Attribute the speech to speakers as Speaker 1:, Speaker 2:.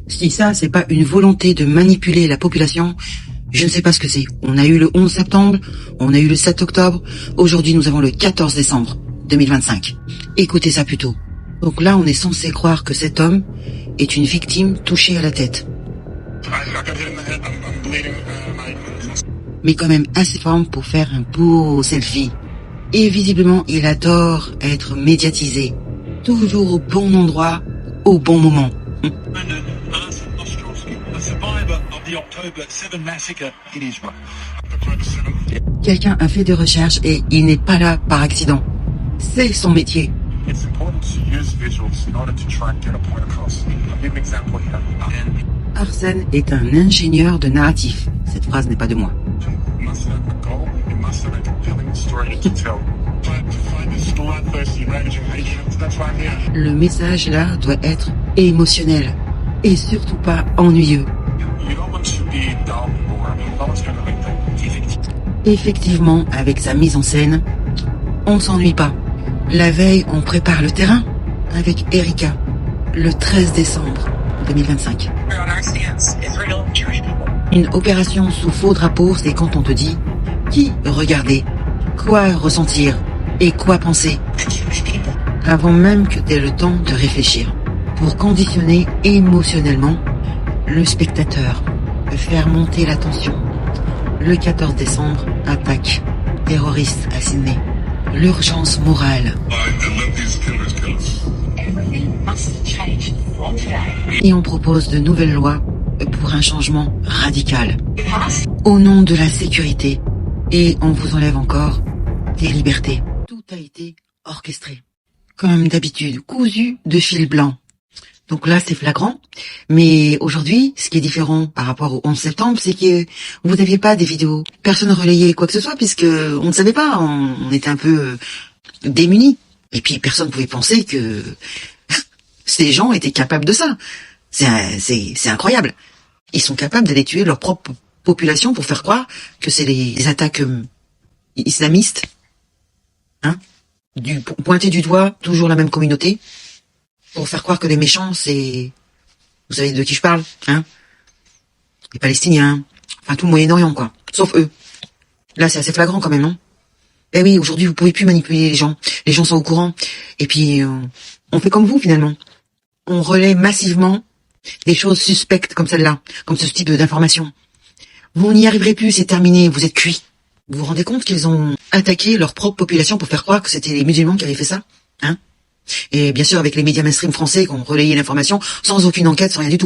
Speaker 1: Si ça, c'est pas une volonté de manipuler la population, je ne sais pas ce que c'est. On a eu le 11 septembre, on a eu le 7 octobre, aujourd'hui nous avons le 14 décembre 2025. Écoutez ça plutôt. Donc là, on est censé croire que cet homme est une victime touchée à la tête. Mais quand même assez forme pour faire un beau selfie. Et visiblement, il adore être médiatisé. Toujours au bon endroit, au bon moment. Quelqu'un a fait des recherches et il n'est pas là par accident. C'est son métier. Arsène est un ingénieur de narratif. Cette phrase n'est pas de moi. Le message là doit être émotionnel et surtout pas ennuyeux. Effectivement, avec sa mise en scène, on s'ennuie pas. La veille, on prépare le terrain avec Erika, le 13 décembre 2025. Une opération sous faux drapeau, c'est quand on te dit qui regarder, quoi ressentir et quoi penser, avant même que tu aies le temps de réfléchir, pour conditionner émotionnellement le spectateur, faire monter la tension. Le 14 décembre, attaque terroriste à Sydney. L'urgence morale. Et on propose de nouvelles lois pour un changement radical. Au nom de la sécurité. Et on vous enlève encore des libertés. Tout a été orchestré. Comme d'habitude, cousu de fil blanc. Donc là, c'est flagrant. Mais aujourd'hui, ce qui est différent par rapport au 11 septembre, c'est que vous n'aviez pas des vidéos. Personne ne relayait quoi que ce soit, puisque on ne savait pas. On était un peu démunis. Et puis, personne ne pouvait penser que ces gens étaient capables de ça. C'est incroyable. Ils sont capables d'aller tuer leur propre population pour faire croire que c'est les attaques islamistes. Pointer du doigt toujours la même communauté. Pour faire croire que les méchants, c'est... Vous savez de qui je parle, les Palestiniens, enfin tout le Moyen-Orient, quoi. Sauf eux. Là, c'est assez flagrant quand même, non? Eh oui, aujourd'hui, vous pouvez plus manipuler les gens. Les gens sont au courant. Et puis, on fait comme vous, finalement. On relaie massivement des choses suspectes comme celle-là, comme ce type d'information. Vous n'y arriverez plus, c'est terminé, vous êtes cuits. Vous vous rendez compte qu'ils ont attaqué leur propre population pour faire croire que c'était les musulmans qui avaient fait ça, Et bien sûr, avec les médias mainstream français qui ont relayé l'information, sans aucune enquête, sans rien du tout.